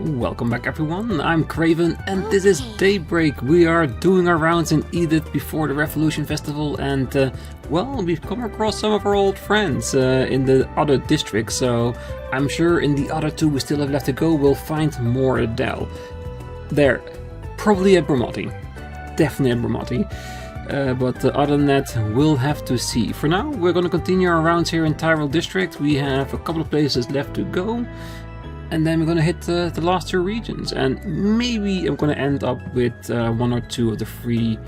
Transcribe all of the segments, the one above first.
Welcome back everyone, I'm Craven and this is Daybreak. We are doing our rounds in Edith before the Revolution Festival and well, we've come across some of our old friends in the other districts, so I'm sure in the other two we still have left to go we'll find more Adele. There, probably at Bermotti, definitely at Bermotti. But other than that, we'll have to see. For now, we're going to continue our rounds here in Tyrell District. We have a couple of places left to go. And then we're going to hit the last two regions. And maybe I'm going to end up with one or two of the free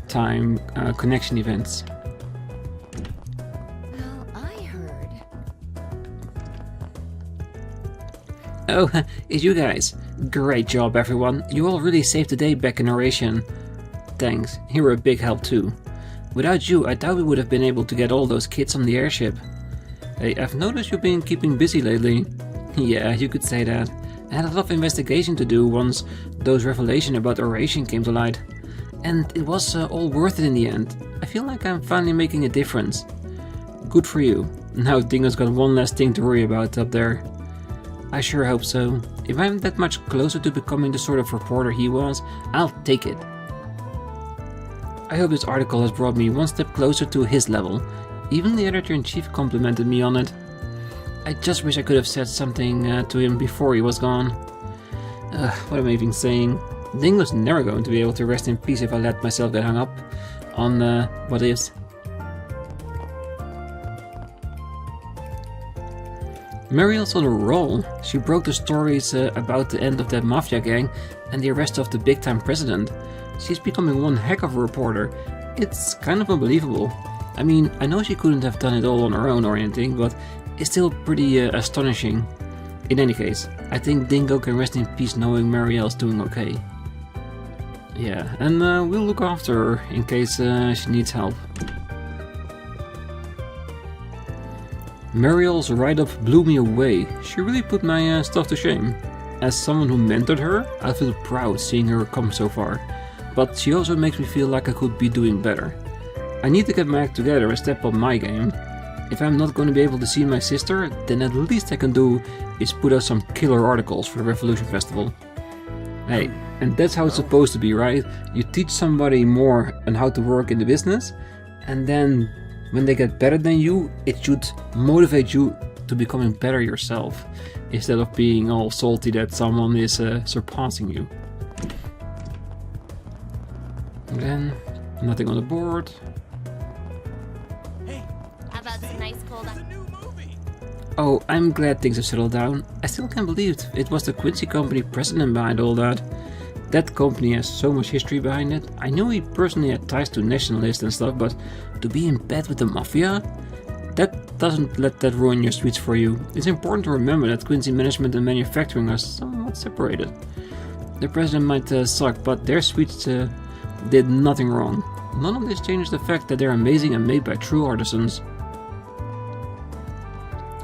time connection events. Well, I heard. Oh, it's you guys. Great job, everyone. You all really saved the day back in Oration. Thanks, you were a big help too. Without you, I doubt we would have been able to get all those kids on the airship. Hey, I've noticed you've been keeping busy lately. Yeah, you could say that. I had a lot of investigation to do once those revelations about Oration came to light. And it was all worth it in the end. I feel like I'm finally making a difference. Good for you. Now Dingo's got one less thing to worry about up there. I sure hope so. If I'm that much closer to becoming the sort of reporter he was, I'll take it. I hope this article has brought me one step closer to his level. Even the editor-in-chief complimented me on it. I just wish I could have said something to him before he was gone. What am I even saying? Dingo's never going to be able to rest in peace if I let myself get hung up on what ifs. Mariel's on a roll. She broke the stories about the end of that mafia gang and the arrest of the big-time president. She's becoming one heck of a reporter. It's kind of unbelievable. I mean, I know she couldn't have done it all on her own or anything, but it's still pretty astonishing. In any case, I think Dingo can rest in peace knowing Marielle's doing okay. Yeah, and we'll look after her in case she needs help. Marielle's write-up blew me away. She really put my stuff to shame. As someone who mentored her, I feel proud seeing her come so far. But she also makes me feel like I could be doing better. I need to get my act together and step up my game. If I'm not going to be able to see my sister, then at least I can do is put out some killer articles for the Revolution Festival. Hey, and that's how it's supposed to be, right? You teach somebody more on how to work in the business, and then when they get better than you, it should motivate you to becoming better yourself, instead of being all salty that someone is surpassing you. Again, nothing on the board. Hey, how about some nice cold? Oh, I'm glad things have settled down. I still can't believe it was the Quincy Company president behind all that. That company has so much history behind it. I knew he personally had ties to nationalists and stuff, but to be in bed with the mafia? That doesn't let that ruin your sweets for you. It's important to remember that Quincy management and manufacturing are somewhat separated. The president might suck, but their sweets did nothing wrong. None of this changes the fact that they're amazing and made by true artisans.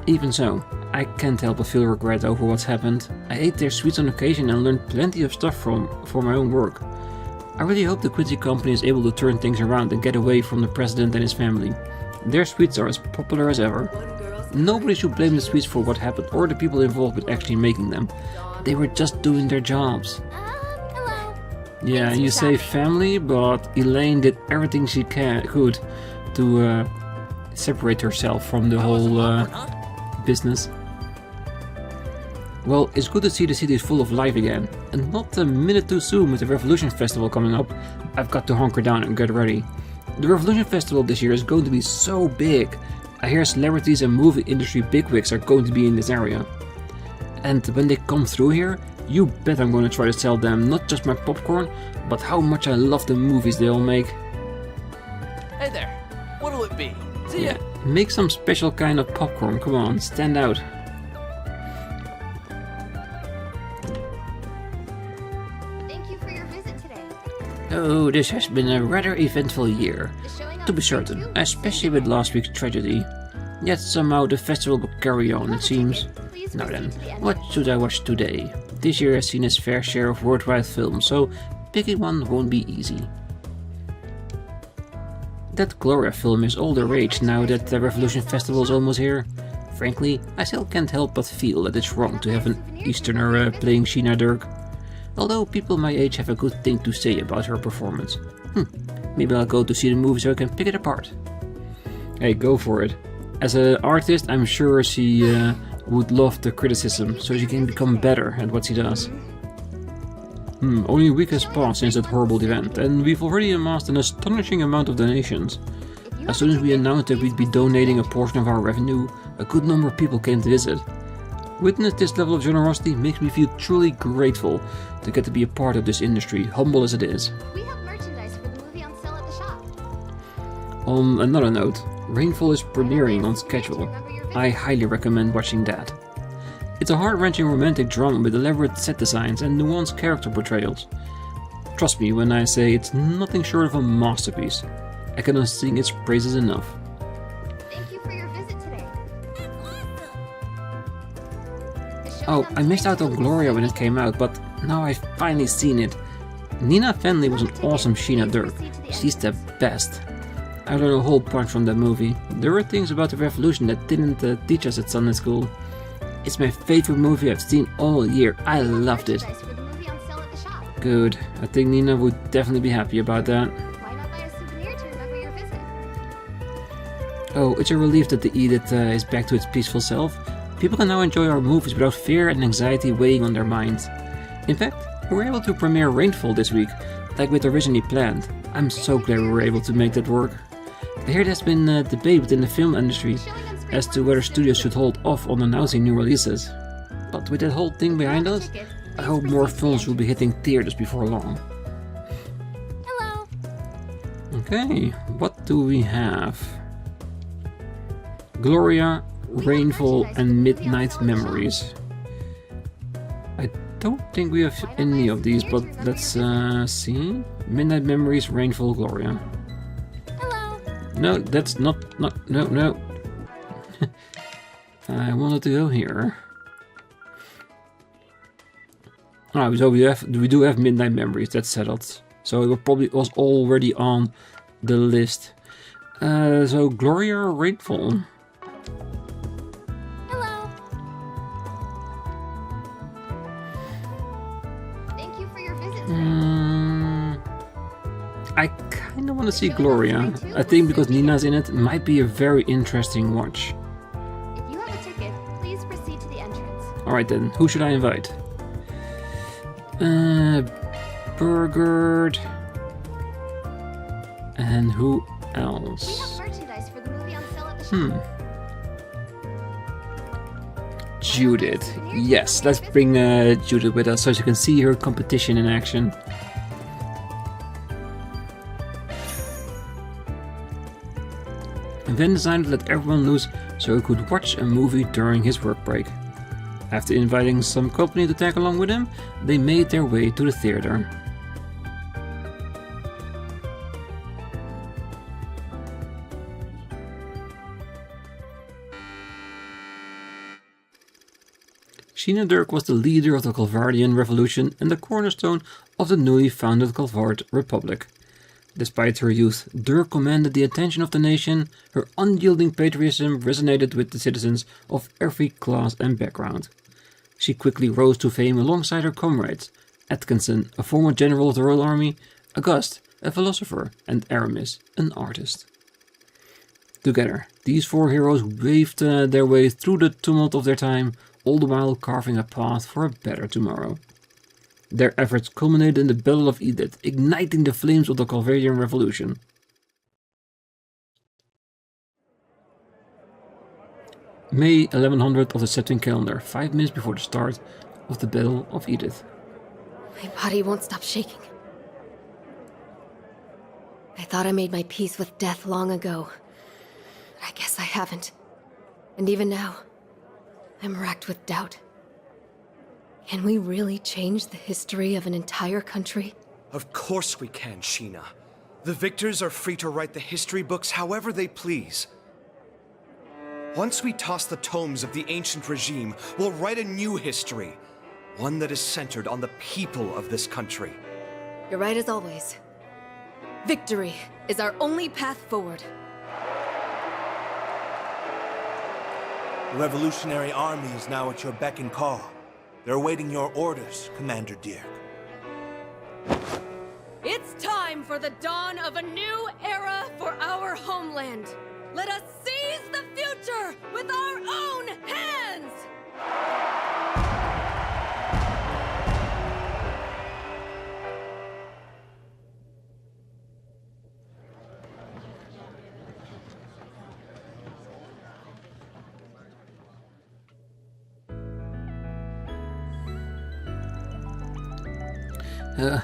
Even so, I can't help but feel regret over what's happened. I ate their sweets on occasion and learned plenty of stuff for my own work. I really hope the Quincy Company is able to turn things around and get away from the president and his family. Their sweets are as popular as ever. Nobody should blame the sweets for what happened or the people involved with actually making them. They were just doing their jobs. Yeah, you say family, but Elaine did everything she could to separate herself from the whole business. Well, it's good to see the city is full of life again, and not a minute too soon with the Revolution Festival coming up. I've got to hunker down and get ready. The Revolution Festival this year is going to be so big. I hear celebrities and movie industry bigwigs are going to be in this area. And when they come through here, you bet I'm going to try to sell them not just my popcorn, but how much I love the movies they all make. Hey there, what'll it be? See ya. Yeah, make some special kind of popcorn, come on, stand out. Thank you for your visit today. Oh, this has been a rather eventful year, to be certain, especially with last week's tragedy. Yet somehow the festival will carry on, it seems. Now then, what should I watch today? This year has seen its fair share of worldwide films, so picking one won't be easy. That Gloria film is all the rage now that the Revolution Festival is almost here. Frankly, I still can't help but feel that it's wrong to have an Easterner playing Sheena Dirk. Although people my age have a good thing to say about her performance. Maybe I'll go to see the movie so I can pick it apart. Hey, go for it. As an artist, I'm sure she would love the criticism, so she can become better at what she does. Only a week has passed since that horrible event, and we've already amassed an astonishing amount of donations. As soon as we announced that we'd be donating a portion of our revenue, a good number of people came to visit. Witness this level of generosity makes me feel truly grateful to get to be a part of this industry, humble as it is. We have merchandise for the movie on sale at the shop. On another note, Rainfall is premiering on schedule. I highly recommend watching that. It's a heart-wrenching romantic drama with elaborate set designs and nuanced character portrayals. Trust me when I say it's nothing short of a masterpiece. I cannot sing its praises enough. Thank you for your visit today. Oh, I missed out on Gloria when it came out, but now I've finally seen it. Nina Fenley was an awesome Sheena Dirk. She's the best. I learned a whole bunch from that movie. There were things about the revolution that didn't teach us at Sunday school. It's my favorite movie I've seen all year. I loved it. Good. I think Nina would definitely be happy about that. Why not buy a souvenir to remember your visit? Oh, it's a relief that the Edith is back to its peaceful self. People can now enjoy our movies without fear and anxiety weighing on their minds. In fact, we were able to premiere Rainfall this week, like we'd originally planned. I'm so glad we were able to make that work. I hear there's been a debate within the film industry as to whether studios should hold off on announcing new releases. But with that whole thing behind us, I hope more films will be hitting theaters before long. Hello. Okay, what do we have? Gloria, Rainfall, and Midnight Memories. I don't think we have any of these, but let's see. Midnight Memories, Rainfall, Gloria. No, that's not, no. I wanted to go here. Ah, so we do have Midnight Memories, that's settled. So it probably was already on the list. So Gloria or Rainfall? Hello. Thank you for your visit today. I kind of want to see Gloria. I think because Nina's in it might be a very interesting watch. If you have a ticket, please proceed to the entrance. Alright then, who should I invite? Burgard. And who We else? have merchandise for the movie on sale at the shop. Judith. Yes, let's bring Judith with us so she can see her competition in action. Van decided to let everyone loose so he could watch a movie during his work break. After inviting some company to tag along with him, they made their way to the theater. Sheena Dirk was the leader of the Calvardian Revolution and the cornerstone of the newly founded Calvard Republic. Despite her youth, Dirk commanded the attention of the nation. Her unyielding patriotism resonated with the citizens of every class and background. She quickly rose to fame alongside her comrades, Atkinson, a former general of the Royal Army, Auguste, a philosopher, and Aramis, an artist. Together, these four heroes waved their way through the tumult of their time, all the while carving a path for a better tomorrow. Their efforts culminated in the Battle of Edith, igniting the flames of the Calvardian Revolution. May 1100 of the Septim calendar, 5 minutes before the start of the Battle of Edith. My body won't stop shaking. I thought I made my peace with death long ago, but I guess I haven't. And even now, I'm racked with doubt. Can we really change the history of an entire country? Of course we can, Sheena. The victors are free to write the history books however they please. Once we toss the tomes of the ancient regime, we'll write a new history. One that is centered on the people of this country. You're right as always. Victory is our only path forward. The Revolutionary Army is now at your beck and call. They're awaiting your orders, Commander Dirk. It's time for the dawn of a new era for our homeland. Let us seize the future with our own hands!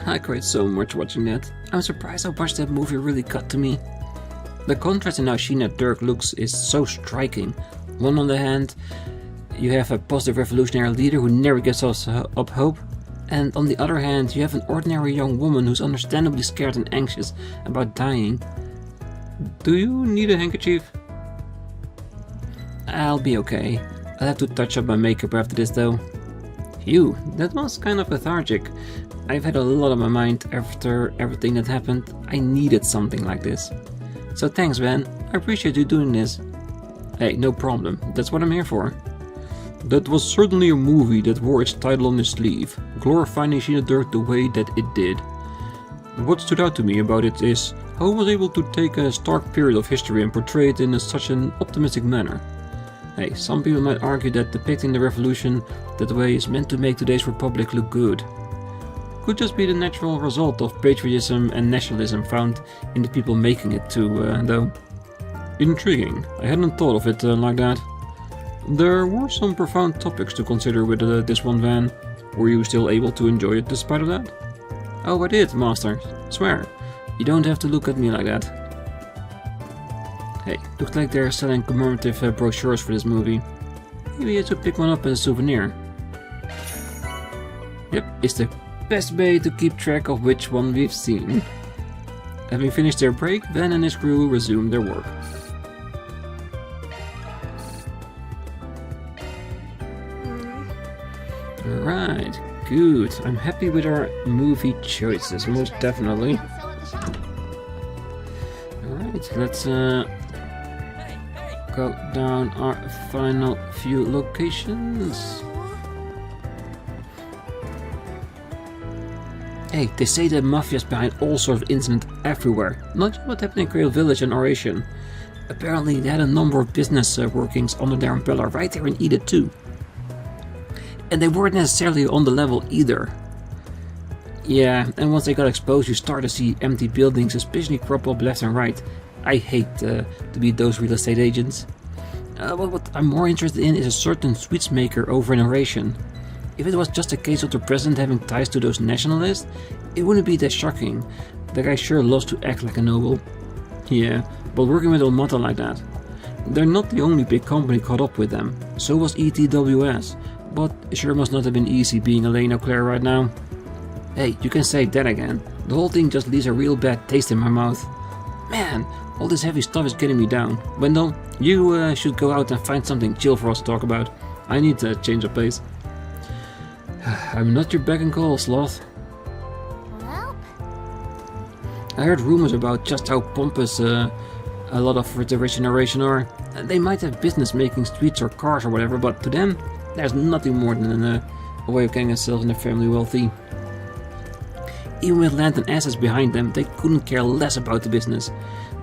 I cried so much watching that. I'm surprised how much that movie really got to me. The contrast in how Sheena Dirk looks is so striking. One on the hand, you have a positive revolutionary leader who never gives us up hope, and on the other hand, you have an ordinary young woman who's understandably scared and anxious about dying. Do you need a handkerchief? I'll be okay. I'll have to touch up my makeup after this though. Phew, that was kind of lethargic. I've had a lot on my mind after everything that happened. I needed something like this. So thanks, Ben. I appreciate you doing this. Hey, no problem. That's what I'm here for. That was certainly a movie that wore its title on its sleeve, glorifying Sheena Dirk the way that it did. What stood out to me about it is how it was able to take a stark period of history and portray it in such an optimistic manner. Hey, some people might argue that depicting the revolution that way is meant to make today's republic look good. Could just be the natural result of patriotism and nationalism found in the people making it too, though. Intriguing. I hadn't thought of it like that. There were some profound topics to consider with this one, Van. Were you still able to enjoy it despite of that? Oh, I did, Master. Swear. You don't have to look at me like that. Hey, looks like they're selling commemorative brochures for this movie. Maybe I should pick one up as a souvenir. Yep, it's the best way to keep track of which one we've seen. Having finished their break, Van and his crew resumed their work. Alright, good. I'm happy with our movie choices, most definitely. Alright, let's go down our final few locations. Hey, they say the mafia's behind all sorts of incidents everywhere, not just what happened in Cradle Village and Oration. Apparently they had a number of business workings under their umbrella right there in Edith too. And they weren't necessarily on the level either. Yeah, and once they got exposed you start to see empty buildings especially crop up left and right. I hate to be those real estate agents. But what I'm more interested in is a certain sweets maker over in Oration. If it was just a case of the president having ties to those nationalists, it wouldn't be that shocking. The guy sure loves to act like a noble. Yeah, but working with Olmata like that. They're not the only big company caught up with them. So was ETWS. But it sure must not have been easy being Elaine O'Clair right now. Hey, you can say that again. The whole thing just leaves a real bad taste in my mouth. Man, all this heavy stuff is getting me down. Wendell, you should go out and find something chill for us to talk about. I need to change of pace. I'm not your beck and call, Sloth. Well, I heard rumors about just how pompous a lot of the rich in Oration are. They might have business making streets or cars or whatever, but to them, there's nothing more than a way of getting themselves and their family wealthy. Even with land and assets behind them, they couldn't care less about the business.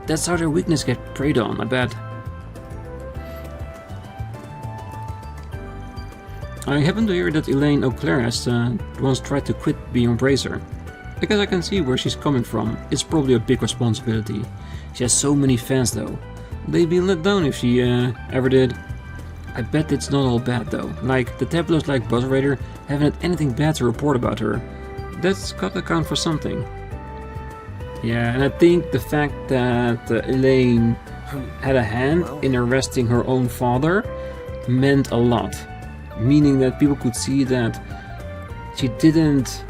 That's how their weakness gets preyed on, I bet. I happen to hear that Elaine O'Clair has once tried to quit being a bracer. I guess I can see where she's coming from. It's probably a big responsibility. She has so many fans though. They'd be let down if she ever did. I bet it's not all bad though. Like, the tabloids like Buzz Raider haven't had anything bad to report about her. That's gotta count for something. Yeah, and I think the fact that Elaine had a hand in arresting her own father meant a lot. Meaning that people could see that she didn't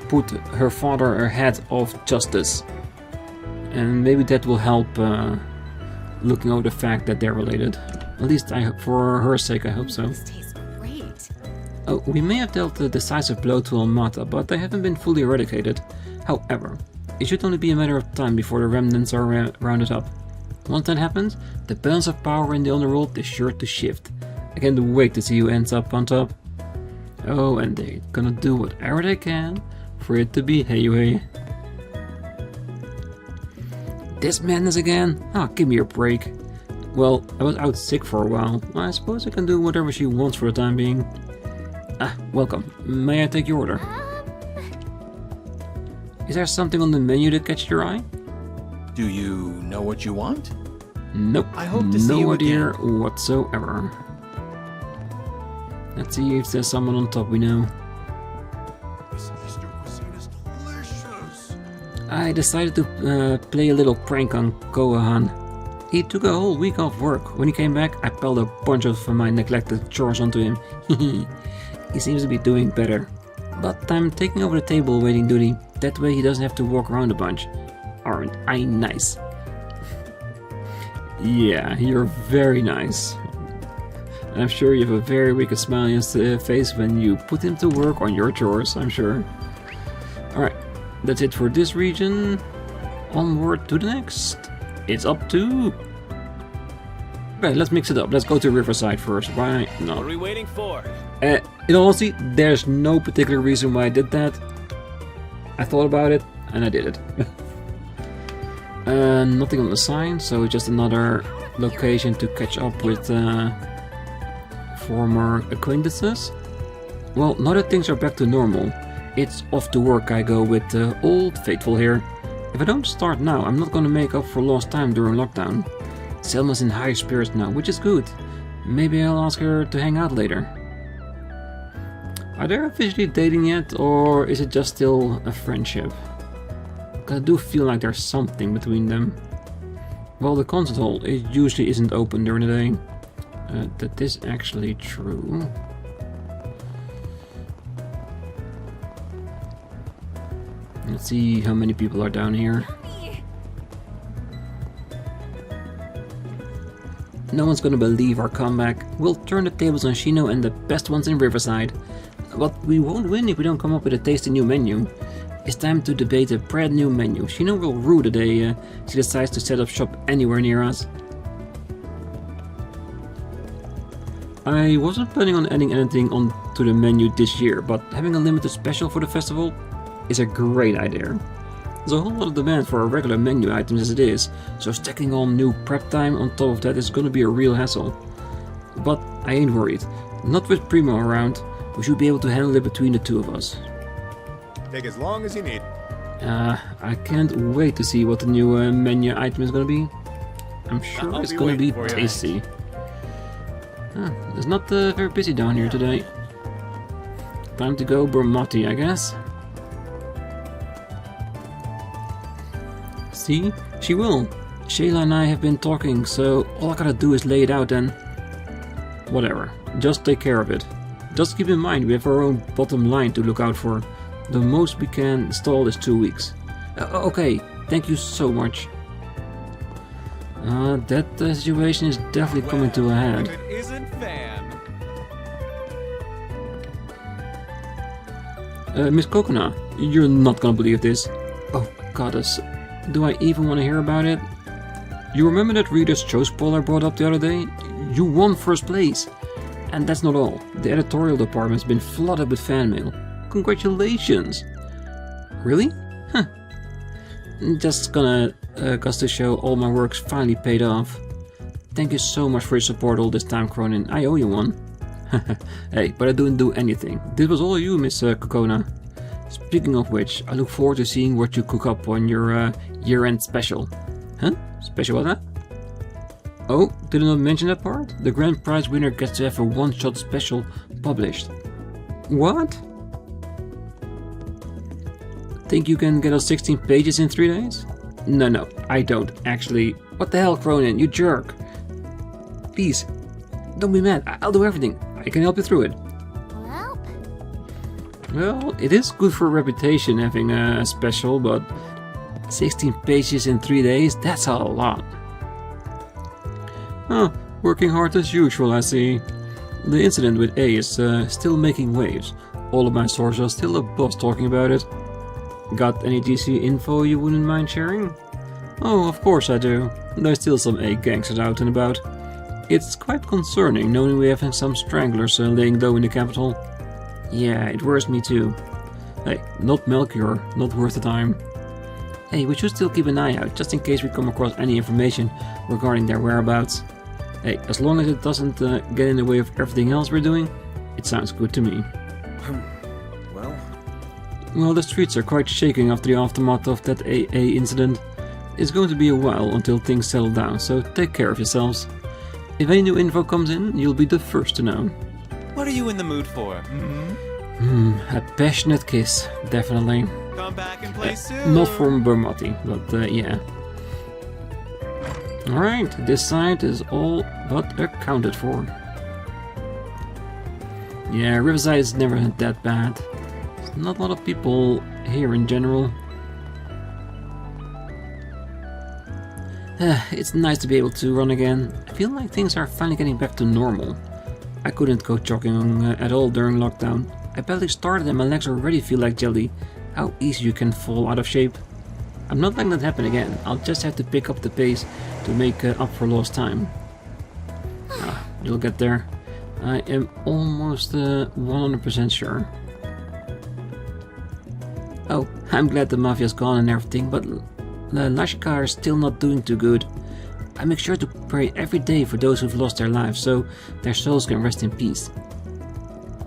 put her father ahead of justice. And maybe that will help looking over the fact that they're related. At least for her sake, I hope so. This tastes great. Oh, we may have dealt a decisive blow to Olmata, but they haven't been fully eradicated. However, it should only be a matter of time before the remnants are rounded up. Once that happens, the balance of power in the underworld is sure to shift. I can't wait to see who ends up on top. Oh, and they're gonna do whatever they can for it to be Heiyue. This madness again? Ah, give me a break. Well, I was out sick for a while. I suppose I can do whatever she wants for the time being. Ah, welcome. May I take your order? Is there something on the menu that catches your eye? Do you know what you want? Nope. I hope to see you no idea again. whatsoever. Let's see if there's someone on top we know. This Easter cuisine is delicious. I decided to play a little prank on Kohan. He took a whole week off work. When he came back, I piled a bunch of my neglected chores onto him. He seems to be doing better. But I'm taking over the table waiting duty. That way he doesn't have to walk around a bunch. Aren't I nice? Yeah, you're very nice. I'm sure you have a very wicked smile on your face when you put him to work on your chores, I'm sure. Alright, that's it for this region. Onward to the next. It's up to... Right, let's mix it up. Let's go to Riverside first. Why What are not? we waiting for? In all honesty, there's no particular reason why I did that. I thought about it, and I did it. Nothing on the sign, so just another location to catch up with former acquaintances. Well, now that things are back to normal, it's off to work I go with Old Faithful here. If I don't start now, I'm not gonna make up for lost time during lockdown. Selma's in high spirits now, which is good. Maybe I'll ask her to hang out later. Are they officially dating yet, or is it just still a friendship? 'Cause I do feel like there's something between them. Well, the concert hall, it usually isn't open during the day. That is actually true. Let's see how many people are down here. No one's gonna believe our comeback. We'll turn the tables on Shino and the best ones in Riverside. But we won't win if we don't come up with a tasty new menu. It's time to debate a brand new menu. Shino will rue the day she decides to set up shop anywhere near us. I wasn't planning on adding anything onto the menu this year, but having a limited special for the festival is a great idea. There's a whole lot of demand for our regular menu items as it is, so stacking on new prep time on top of that is gonna be a real hassle. But I ain't worried. Not with Primo around, we should be able to handle it between the two of us. Take as long as you need. I can't wait to see what the new menu item is gonna be. I'm sure I'll it's be gonna be waiting for you. tasty. It's not very busy down here today. Time to go Bermati, I guess. See? She will. Shayla and I have been talking, so all I gotta do is lay it out and... Whatever. Just take care of it. Just keep in mind we have our own bottom line to look out for. The most we can stall is 2 weeks. Okay, thank you so much. That situation is definitely coming to a head. If it isn't Fan. Miss Kokona, you're not gonna believe this. Oh, goddess. Do I even want to hear about it? You remember that Reader's Choice poll I brought up the other day? You won first place! And that's not all. The editorial department's been flooded with fan mail. Congratulations! Really? Huh. Just gonna goes to show all my work's finally paid off. Thank you so much for your support all this time, Cronin. I owe you one. Hey, but I didn't do anything. This was all you, Miss Kokona. Speaking of which, I look forward to seeing what you cook up on your year-end special. Huh? Special what? Huh? Oh, did I not mention that part? The grand prize winner gets to have a one-shot special published. What? Think you can get us 16 pages in 3 days? No, I don't, actually. What the hell, Cronin, you jerk! Please, don't be mad, I'll do everything. I can help you through it. Well, Well, it is good for reputation having a special, but 16 pages in 3 days, that's a lot. Oh, working hard as usual, I see. The incident with A is still making waves. All of my sources are still a buzz talking about it. Got any DC info you wouldn't mind sharing? Oh, of course I do. There's still some A gangsters out and about. It's quite concerning knowing we have some stranglers laying low in the capital. Yeah, it worries me too. Hey, not Melchior, not worth the time. Hey, we should still keep an eye out, just in case we come across any information regarding their whereabouts. Hey, as long as it doesn't get in the way of everything else we're doing, it sounds good to me. Well, the streets are quite shaking after the aftermath of that AA incident. It's going to be a while until things settle down, so take care of yourselves. If any new info comes in, you'll be the first to know. What are you in the mood for? A passionate kiss, definitely. Come back and play soon. Not from Bermotti, but yeah. Alright, this side is all but accounted for. Yeah, Riverside is never that bad. There's not a lot of people here in general. It's nice to be able to run again. I feel like things are finally getting back to normal. I couldn't go jogging at all during lockdown. I barely started and my legs already feel like jelly. How easy you can fall out of shape. I'm not letting that happen again. I'll just have to pick up the pace to make up for lost time. You'll get there. I am almost 100% sure. Oh, I'm glad the Mafia's gone and everything, but Lashkar is still not doing too good. I make sure to pray every day for those who've lost their lives, so their souls can rest in peace.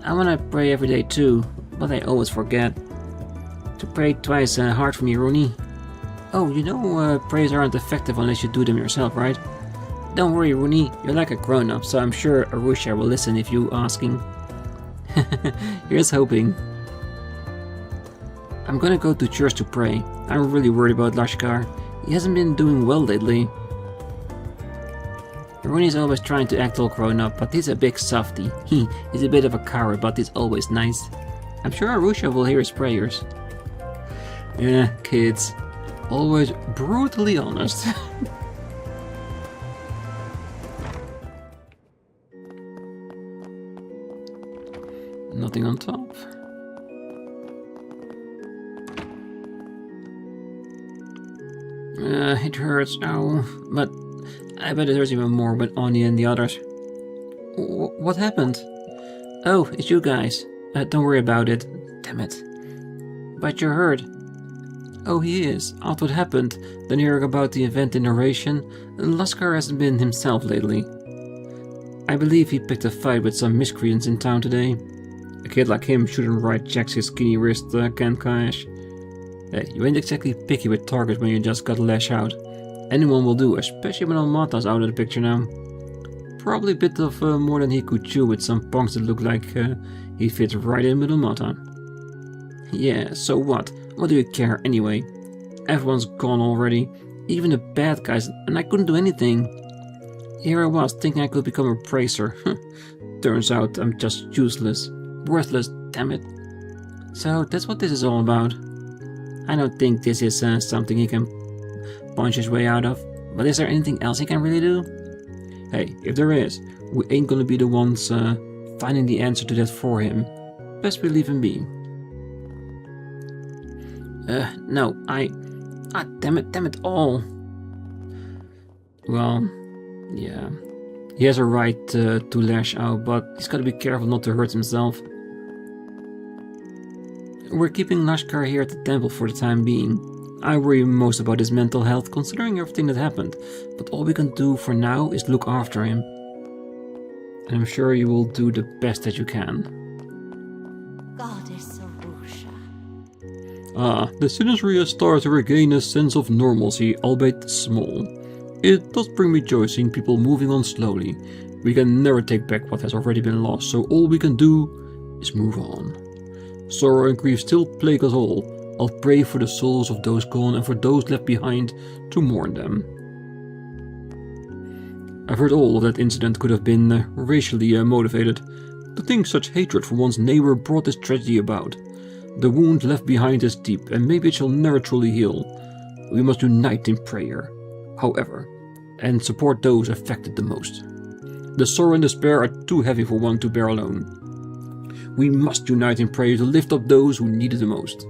I wanna pray every day too, but I always forget. To pray twice hard for me, Rooney. Oh, you know prayers aren't effective unless you do them yourself, right? Don't worry, Rooney, you're like a grown-up, so I'm sure Arusha will listen if you asking. Here's hoping. I'm gonna go to church to pray. I'm really worried about Lashkar. He hasn't been doing well lately. Rooney's always trying to act all grown up, but he's a big softy. He's a bit of a coward, but he's always nice. I'm sure Arusha will hear his prayers. Yeah, kids. Always brutally honest. Nothing on top. It hurts, ow. But I bet it hurts even more with Oni and the others. What happened? Oh, it's you guys. Don't worry about it. Damn it. But you're hurt. Oh, he is. After what happened, then hearing about the event in narration, Laskar hasn't been himself lately. I believe he picked a fight with some miscreants in town today. A kid like him shouldn't write checks his skinny wrist, Ken Cash. Hey, you ain't exactly picky with targets when you just gotta lash out. Anyone will do, especially when Almata's out of the picture now. Probably a bit of more than he could chew with some punks that look like he fits right in with Almata. Yeah, so what? What do you care anyway? Everyone's gone already, even the bad guys, and I couldn't do anything. Here I was, thinking I could become a bracer. Turns out I'm just useless. Worthless, damn it. So that's what this is all about. I don't think this is something he can punch his way out of, but is there anything else he can really do? Hey, if there is, we ain't gonna be the ones finding the answer to that for him. Best we leave him be. No, damn it all. Well, yeah. He has a right to lash out, but he's gotta be careful not to hurt himself. We're keeping Lashkar here at the temple for the time being. I worry most about his mental health considering everything that happened, but all we can do for now is look after him. And I'm sure you will do the best that you can. Goddess Arusha. Ah, the Sinistry has started to regain a sense of normalcy, albeit small. It does bring me joy seeing people moving on slowly. We can never take back what has already been lost, so all we can do is move on. Sorrow and grief still plague us all. I'll pray for the souls of those gone and for those left behind to mourn them. I've heard all of that incident could have been racially motivated. To think such hatred for one's neighbor brought this tragedy about. The wound left behind is deep and maybe it shall never truly heal. We must unite in prayer, however, and support those affected the most. The sorrow and despair are too heavy for one to bear alone. We must unite in prayer to lift up those who need it the most.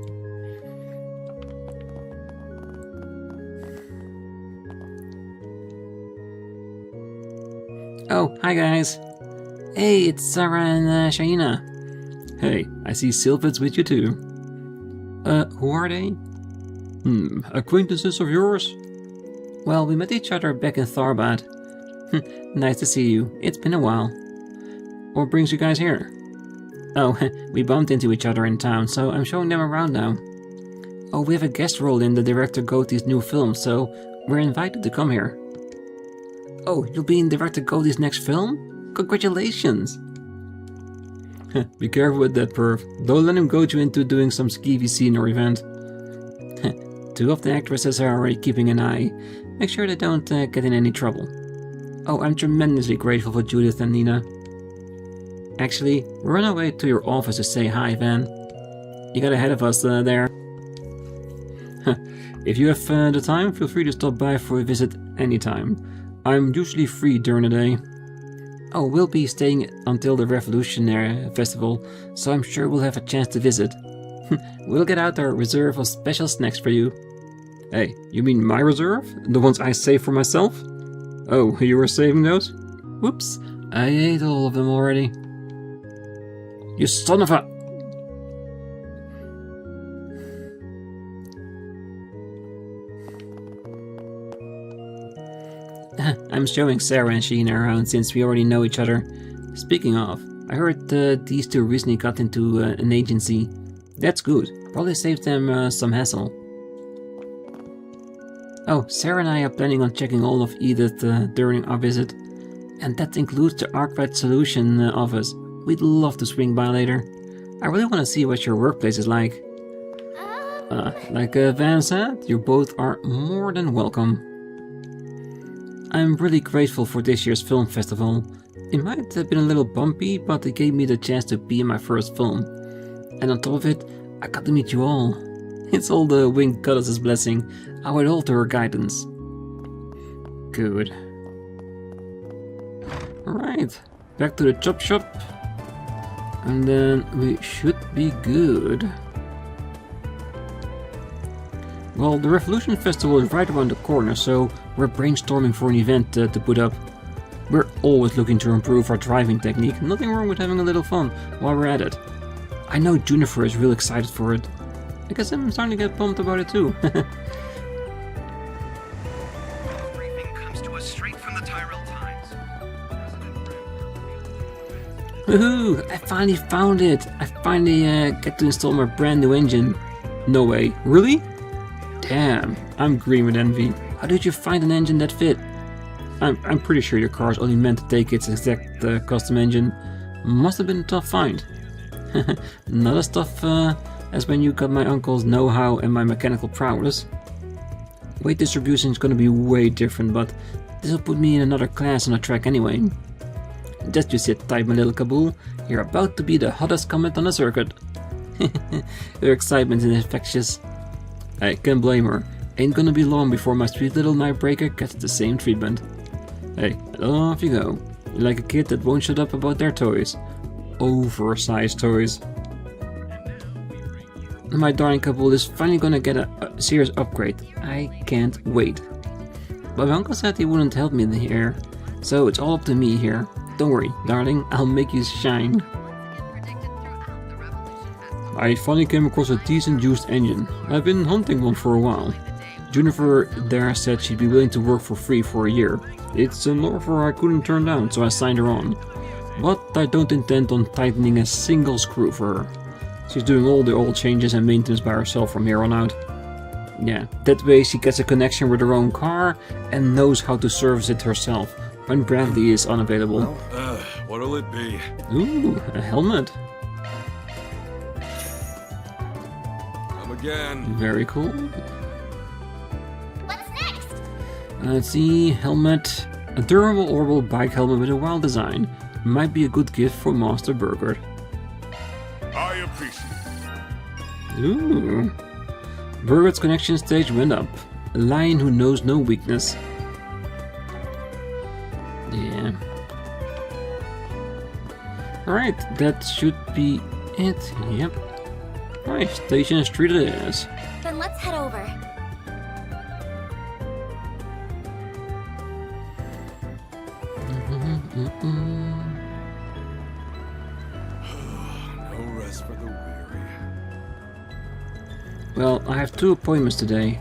Oh, hi guys. Hey, it's Sarah and Shaina. Hey, I see Sylphid's with you too. Who are they? Acquaintances of yours? Well, we met each other back in Tharbad. Nice to see you. It's been a while. What brings you guys here? Oh, we bumped into each other in town, so I'm showing them around now. Oh, we have a guest role in the director Goatee's new film, so we're invited to come here. Oh, you'll be in director Goatee's next film? Congratulations! Be careful with that perv. Don't let him goad you into doing some skeevy scene or event. Two of the actresses are already keeping an eye. Make sure they don't get in any trouble. Oh, I'm tremendously grateful for Judith and Nina. Actually, we're on our way to your office to say hi, Van. You got ahead of us there. If you have the time, feel free to stop by for a visit anytime. I'm usually free during the day. Oh, we'll be staying until the Revolutionary Festival, so I'm sure we'll have a chance to visit. We'll get out our reserve of special snacks for you. Hey, you mean my reserve? The ones I save for myself? Oh, you were saving those? Whoops, I ate all of them already. You son of a... I'm showing Sarah and Sheena around since we already know each other. Speaking of, I heard these two recently got into an agency. That's good. Probably saved them some hassle. Oh, Sarah and I are planning on checking all of Edith during our visit. And that includes the ARKRIDE Solutions Office. We'd love to swing by later. I really want to see what your workplace is like. Like Van said, you both are more than welcome. I'm really grateful for this year's film festival. It might have been a little bumpy, but it gave me the chance to be in my first film. And on top of it, I got to meet you all. It's all the Winged Goddess's blessing. I would all to her guidance. Good. Alright, back to the chop shop. And then we should be good. Well, the Revolution Festival is right around the corner, so we're brainstorming for an event to put up. We're always looking to improve our driving technique. Nothing wrong with having a little fun while we're at it. I know Junifer is real excited for it. I guess I'm starting to get pumped about it too. Briefing comes to us straight from the Tyrell Times. Woohoo! I finally found it! I finally get to install my brand new engine. No way. Really? Damn, I'm green with envy. How did you find an engine that fit? I'm pretty sure your car's only meant to take its exact custom engine. Must have been a tough find. Not as tough as when you got my uncle's know-how and my mechanical prowess. Weight distribution is gonna be way different, but this will put me in another class on the track anyway. Just you sit tight, my little Kabul. You're about to be the hottest comet on the circuit. Her excitement is infectious. I can't blame her. Ain't gonna be long before my sweet little Nightbreaker gets the same treatment. Hey, off you go. You're like a kid that won't shut up about their toys. Oversized toys. My darling Kabul is finally gonna get a serious upgrade. I can't wait. But my uncle said he wouldn't help me here, so it's all up to me here. Don't worry, darling, I'll make you shine. I finally came across a decent used engine. I've been hunting one for a while. Junifer there said she'd be willing to work for free for a year. It's an offer I couldn't turn down, so I signed her on. But I don't intend on tightening a single screw for her. She's doing all the oil changes and maintenance by herself from here on out. Yeah, that way she gets a connection with her own car and knows how to service it herself when Bradley is unavailable. What'll it be? Ooh, a helmet. Come again. Very cool. What's next? Let's see, helmet. A durable orbital bike helmet with a wild design. Might be a good gift for Master Burger. I appreciate it. Ooh. Burger's connection stage went up. A lion who knows no weakness. Yeah. Alright, that should be it. Yep. Alright, Station Street it is. Then let's head over. No rest for the weary. Well, I have 2 appointments today.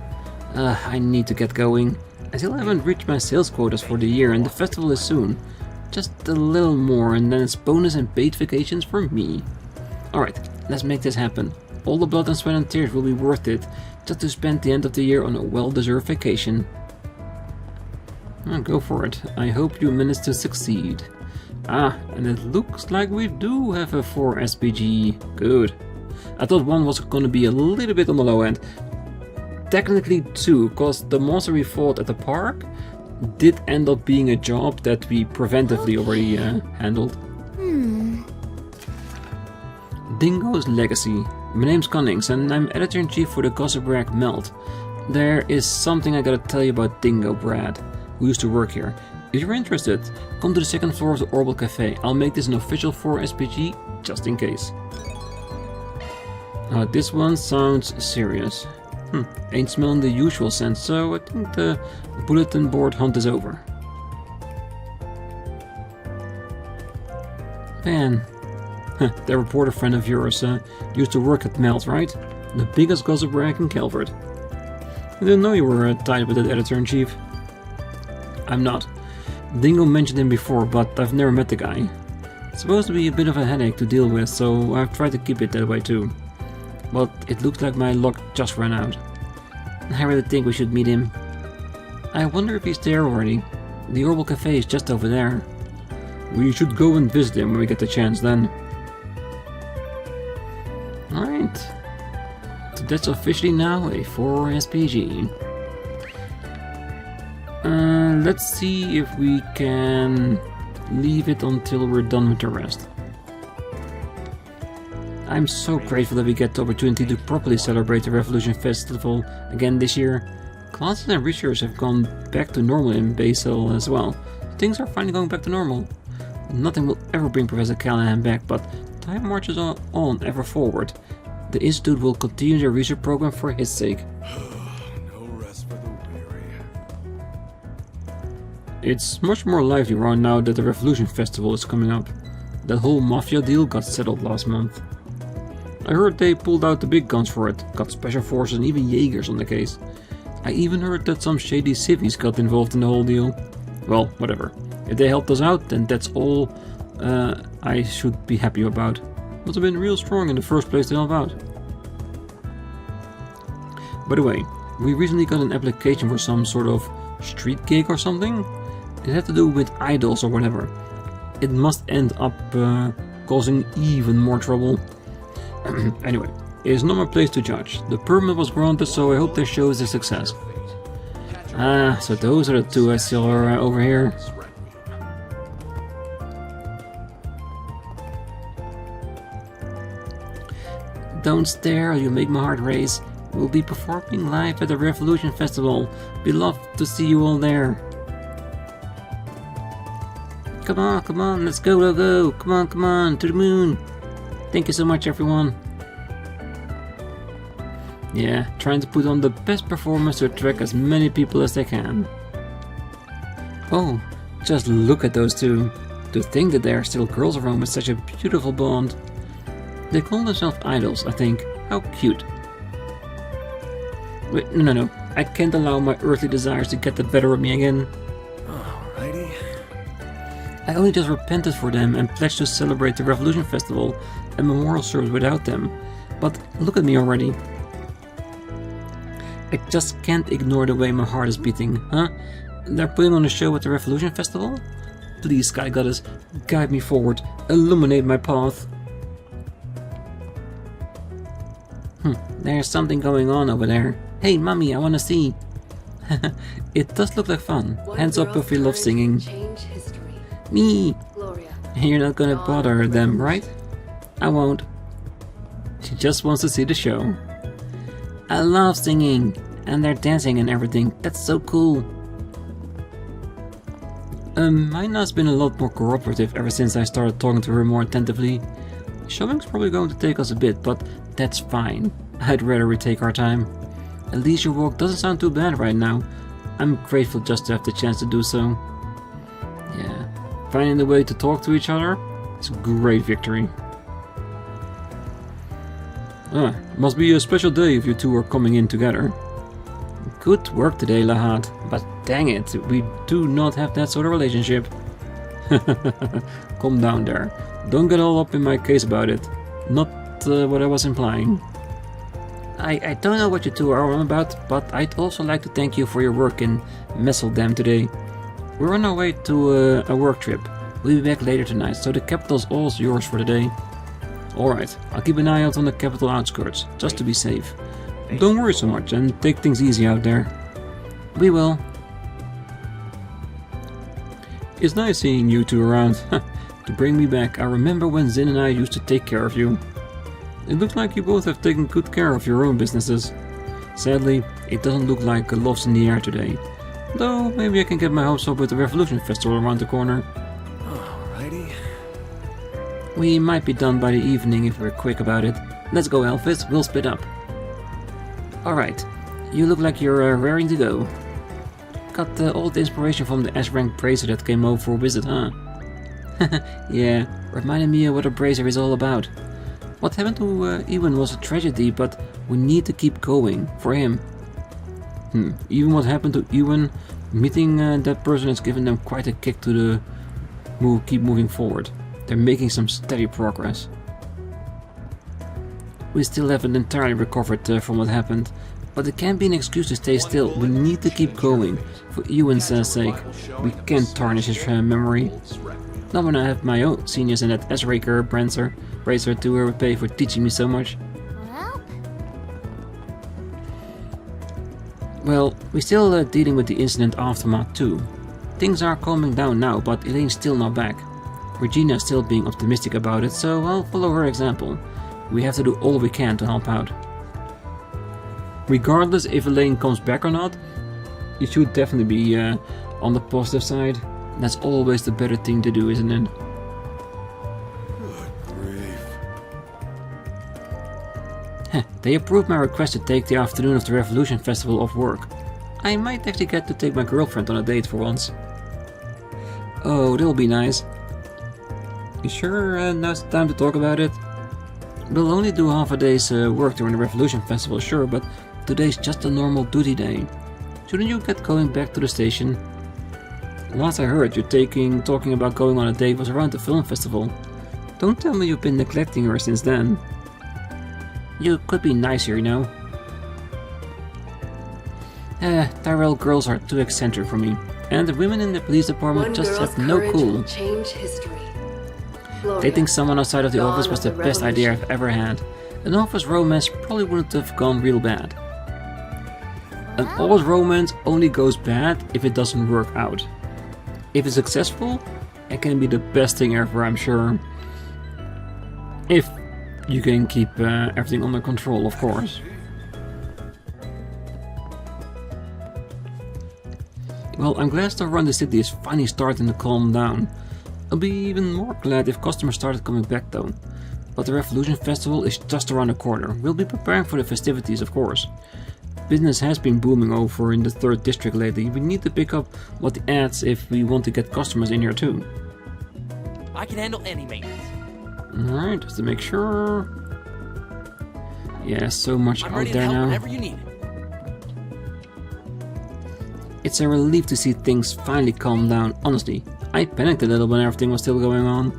I need to get going. I still haven't reached my sales quotas for the year and the festival is soon. Just a little more and then it's bonus and paid vacations for me. Alright, let's make this happen. All the blood and sweat and tears will be worth it just to spend the end of the year on a well-deserved vacation. Go for it. I hope you manage to succeed. And it looks like we do have a 4 SPG. Good. I thought 1 was gonna be a little bit on the low end. Technically 2, because the monster we fought at the park did end up being a job that we preventively already handled. Dingo's Legacy. My name's Cunnings and I'm editor-in-chief for the Gossip Rag Melt. There is something I gotta tell you about Dingo Brad, who used to work here. If you're interested, come to the 2nd floor of the Orbital Cafe. I'll make this an official 4 SPG, just in case. This one sounds serious. Ain't smelling the usual sense, so I think the bulletin board hunt is over. Man, that reporter friend of yours used to work at Melt, right? The biggest gossip rag in Calvard. I didn't know you were tied with that editor-in-chief. I'm not. Dingo mentioned him before, but I've never met the guy. It's supposed to be a bit of a headache to deal with, so I've tried to keep it that way too. But it looks like my luck just ran out. I really think we should meet him. I wonder if he's there already. The Orbital Cafe is just over there. We should go and visit him when we get the chance then. Alright. So that's officially now a 4 SPG. Let's see if we can leave it until we're done with the rest. I'm so grateful that we get the opportunity to properly celebrate the Revolution Festival again this year. Classes and research have gone back to normal in Basel as well. Things are finally going back to normal. Nothing will ever bring Professor Callahan back, but time marches on ever forward. The Institute will continue their research program for his sake. No rest for the weary. It's much more lively right now that the Revolution Festival is coming up. That whole Mafia deal got settled last month. I heard they pulled out the big guns for it, got special forces and even Jaegers on the case. I even heard that some shady civvies got involved in the whole deal. Well, whatever. If they helped us out, then that's all I should be happy about. Must have been real strong in the first place to help out. By the way, we recently got an application for some sort of street gig or something. It had to do with idols or whatever. It must end up causing even more trouble. Anyway, it is not my place to judge. The permit was granted, so I hope their show is a success. So those are the 2 I still are over here. Don't stare or you make my heart race. We'll be performing live at the Revolution Festival. Be loved to see you all there. Come on, let's go. Come on, to the moon. Thank you so much, everyone. Yeah, trying to put on the best performance to attract as many people as they can. Oh, just look at those 2. To think that there are still girls around with such a beautiful bond. They call themselves idols, I think. How cute. Wait, no. I can't allow my earthly desires to get the better of me again. Alrighty. I only just repented for them and pledged to celebrate the Revolution Festival and memorial service without them. But look at me already. I just can't ignore the way my heart is beating, huh? They're putting on a show at the Revolution Festival? Please, Sky Goddess, guide me forward, illuminate my path. There's something going on over there. Hey, Mommy, I wanna see. It does look like fun. Hands up if you love singing. Me! Gloria. You're not gonna bother them, right? I won't. She just wants to see the show. I love singing, and they're dancing and everything. That's so cool. Mina's been a lot more cooperative ever since I started talking to her more attentively. Showing's probably going to take us a bit, but that's fine. I'd rather we take our time. At least your walk doesn't sound too bad right now. I'm grateful just to have the chance to do so. Yeah. finding the way to talk to each other. It's a great victory. Must be a special day if you two are coming in together. Good work today, Lahat, but dang it, we do not have that sort of relationship. Calm down there. Don't get all up in my case about it. Not what I was implying. I don't know what you two are on about, but I'd also like to thank you for your work in Messeldam today. We're on our way to a work trip. We'll be back later tonight, so the capital's all yours for the day. Alright, I'll keep an eye out on the capital outskirts, just to be safe. Don't worry so much and take things easy out there. We will. It's nice seeing you two around. To bring me back, I remember when Zin and I used to take care of you. It looks like you both have taken good care of your own businesses. Sadly, it doesn't look like love's in the air today. Though, maybe I can get my hopes up with the Revolution Festival around the corner. Alrighty. We might be done by the evening if we're quick about it. Let's go, Elvis, we'll split up. Alright, you look like you're raring to go. Got all the inspiration from the S-rank brazier that came over for a visit, huh? Yeah, reminded me of what a brazier is all about. What happened to Ewan was a tragedy, but we need to keep going, for him. Even what happened to Ewan, meeting that person has given them quite a kick to keep moving forward. They're making some steady progress. We still haven't entirely recovered from what happened, but it can't be an excuse to stay still. We need to keep going, for Ewan's sake. We can't tarnish his memory. Not when I have my own seniors in that S-Raker bracer to repay for teaching me so much. Well, we're still dealing with the incident aftermath too. Things are calming down now, but Elaine's still not back. Regina's still being optimistic about it, so I'll follow her example. We have to do all we can to help out. Regardless if Elaine comes back or not, you should definitely be on the positive side. That's always the better thing to do, isn't it? Good grief. They approved my request to take the afternoon of the Revolution Festival off work. I might actually get to take my girlfriend on a date for once. Oh, that'll be nice. You sure now's the time to talk about it? We'll only do half a day's work during the Revolution Festival, sure, but today's just a normal duty day. Shouldn't you get going back to the station? Last I heard, you talking about going on a date was around the film festival. Don't tell me you've been neglecting her since then. You could be nicer, you know. Tyrell girls are too eccentric for me, and the women in the police department just have no cool. Change history. Dating someone outside of the office was the best idea I've ever had. An office romance probably wouldn't have gone real bad. An office romance only goes bad if it doesn't work out. If it's successful, it can be the best thing ever, I'm sure. If you can keep everything under control, of course. Well, I'm glad stuff around the city is finally starting to calm down. I'll be even more glad if customers started coming back though. But the Revolution Festival is just around the corner. We'll be preparing for the festivities, of course. Business has been booming over in the 3rd district lately. We need to pick up what the ads if we want to get customers in here too. I can handle any maintenance. Alright, just to make sure. Yeah, so much I'm out ready there to help now. whenever you need it. It's a relief to see things finally calm down, honestly. I panicked a little when everything was still going on,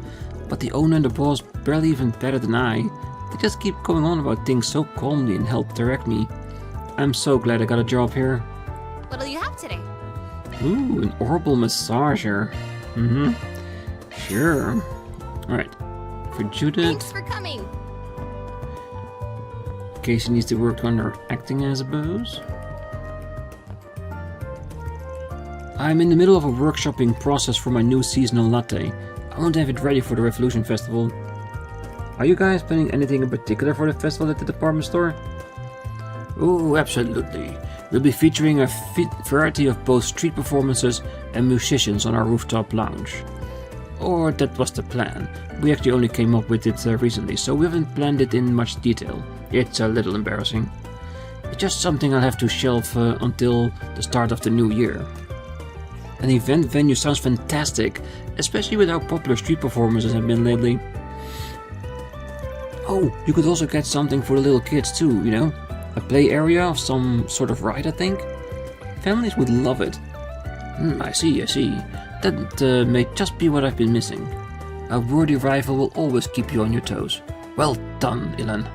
but the owner and the boss barely even better than I. They just keep going on about things so calmly and help direct me. I'm so glad I got a job here. What'll you have today? Ooh, an oral massager. Sure. Alright. For Judith, Thanks for coming. Casey needs to work on her acting, I suppose. I'm in the middle of a workshopping process for my new seasonal latte. I want to have it ready for the Revolution Festival. Are you guys planning anything in particular for the festival at the department store? Oh, absolutely. We'll be featuring a variety of both street performances and musicians on our rooftop lounge. Or that was the plan. We actually only came up with it recently, so we haven't planned it in much detail. It's a little embarrassing. It's just something I'll have to shelve until the start of the new year. An event venue sounds fantastic, especially with how popular street performances have been lately. Oh, you could also get something for the little kids too, you know? A play area of some sort of ride, I think? Families would love it. I see. That may just be what I've been missing. A worthy rival will always keep you on your toes. Well done, Ilan.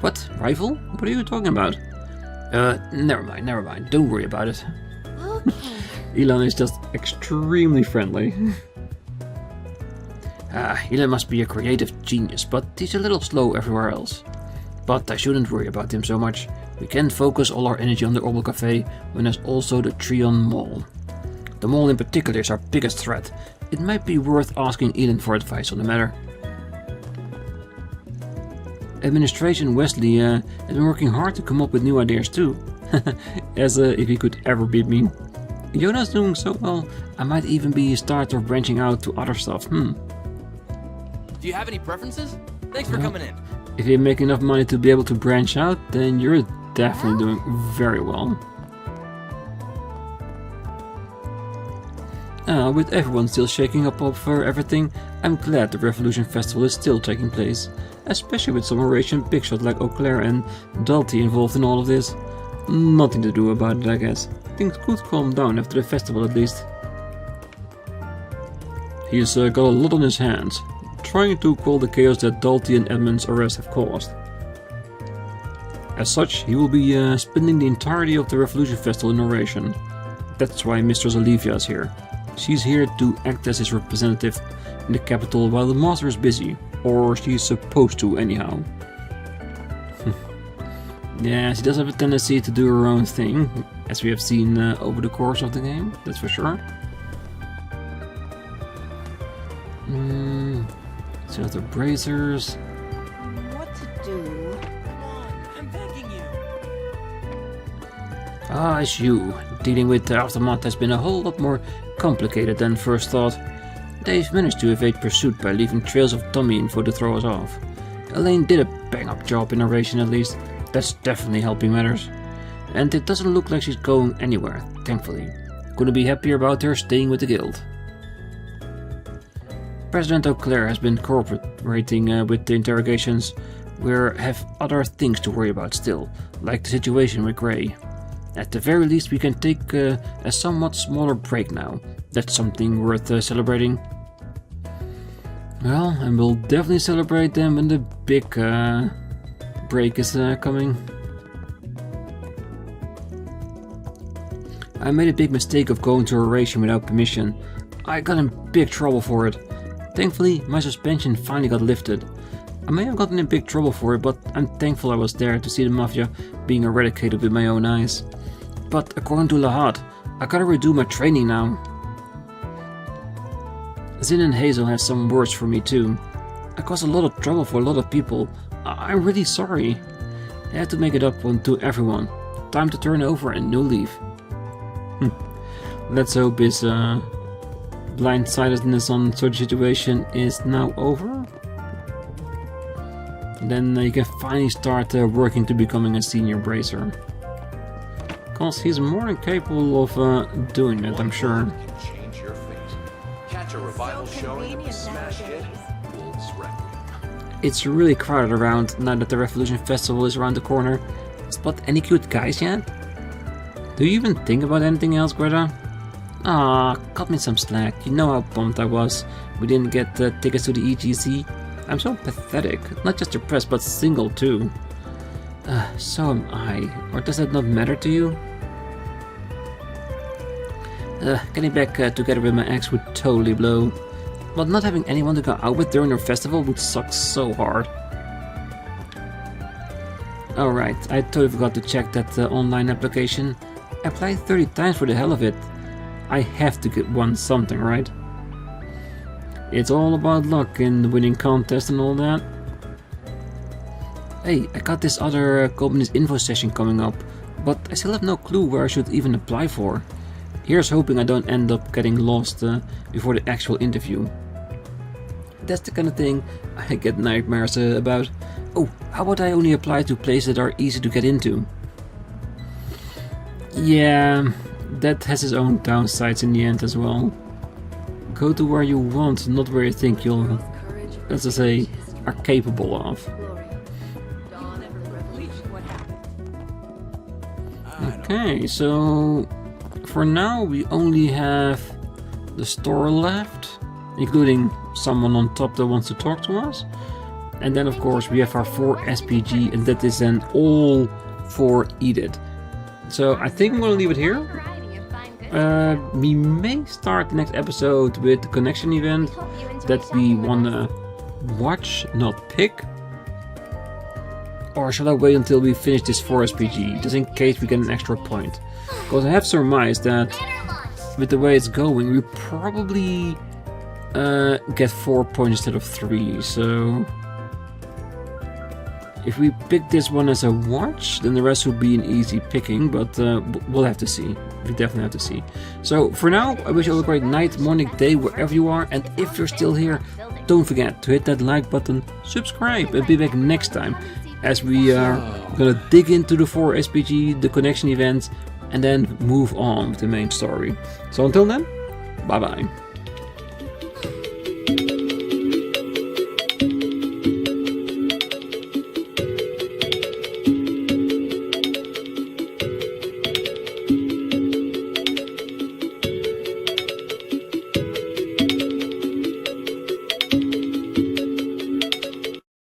What? Rival? What are you talking about? Never mind. Don't worry about it. Okay. Ilan is just extremely friendly. Ilan must be a creative genius, but he's a little slow everywhere else. But I shouldn't worry about him so much. We can focus all our energy on the Orbital Cafe when there's also the Trion Mall. The mall in particular is our biggest threat. It might be worth asking Ilan for advice on the matter. Administration Wesley has been working hard to come up with new ideas too. As if he could ever beat me. Jonah's doing so well, I might even be a start of branching out to other stuff. Do you have any preferences? Thanks for coming in. If you make enough money to be able to branch out, then you're definitely doing very well. With everyone still shaking up over everything, I'm glad the Revolution Festival is still taking place, especially with some Eurasian big shot like Claire and Dalty involved in all of this. Nothing to do about it, I guess. Things could calm down after the festival at least. He's got a lot on his hands, trying to quell the chaos that Dalty and Edmund's arrest have caused. As such, he will be spending the entirety of the Revolution Festival in oration. That's why Mistress Olivia is here. She's here to act as his representative in the capital while the master is busy, or she's supposed to anyhow. Yeah, she does have a tendency to do her own thing, as we have seen over the course of the game, that's for sure. So the bracers. What to do? Come on, I'm begging you. It's you. Dealing with the aftermath has been a whole lot more complicated than first thought. They've managed to evade pursuit by leaving trails of dummy info to throw us off. Elaine did a bang-up job in oration at least. That's definitely helping matters. And it doesn't look like she's going anywhere, thankfully. Couldn't be happier about her staying with the guild. President O'Clair has been cooperating with the interrogations. We have other things to worry about still, like the situation with Gray. At the very least we can take a somewhat smaller break now. That's something worth celebrating. Well, and we'll definitely celebrate them when the big break is coming. I made a big mistake of going to oration without permission. I got in big trouble for it. Thankfully, my suspension finally got lifted. I may have gotten in big trouble for it, but I'm thankful I was there to see the Mafia being eradicated with my own eyes. But according to Lahat, I gotta redo my training now. Zin and Hazel have some words for me too. I caused a lot of trouble for a lot of people. I'm really sorry. I had to make it up to everyone. Time to turn over a new leaf. Let's hope his blindsidedness on such a situation is now over. Then you can finally start working to becoming a senior bracer. Because he's more than capable of doing it, I'm sure. Change your fate. Catch a revival showing of the smash hit. It's really crowded around now that the Revolution Festival is around the corner. Spot any cute guys yet? Do you even think about anything else, Greta? Cut me some slack. You know how pumped I was. We didn't get tickets to the EGC. I'm so pathetic. Not just depressed, but single too. So am I. Or does that not matter to you? Getting back together with my ex would totally blow. But not having anyone to go out with during our festival would suck so hard. Alright, I totally forgot to check that online application. I applied 30 times for the hell of it. I have to get one something, right? It's all about luck in winning contests and all that. Hey, I got this other company's info session coming up, but I still have no clue where I should even apply for. Here's hoping I don't end up getting lost before the actual interview. That's the kind of thing I get nightmares about. Oh, how about I only apply to places that are easy to get into? Yeah, that has its own downsides in the end as well. Go to where you want, not where you think you'll, as I say, are capable of. Okay, so for now we only have the store left, including someone on top that wants to talk to us. And then of course we have our 4 SPG, and that is then all for Edith. So I think I'm gonna leave it here. We may start the next episode with the connection event that we wanna watch, not pick. Or shall I wait until we finish this 4 SPG, just in case we get an extra point? Because I have surmised that with the way it's going, we probably get 4 points instead of 3, so... If we pick this one as a watch, then the rest will be an easy picking, but we'll have to see. We definitely have to see. So for now, I wish you all a great night, morning, day, wherever you are. And if you're still here, don't forget to hit that like button, subscribe, and be back next time as we are gonna dig into the 4 SPG, the connection events, and then move on with the main story. So until then, bye bye.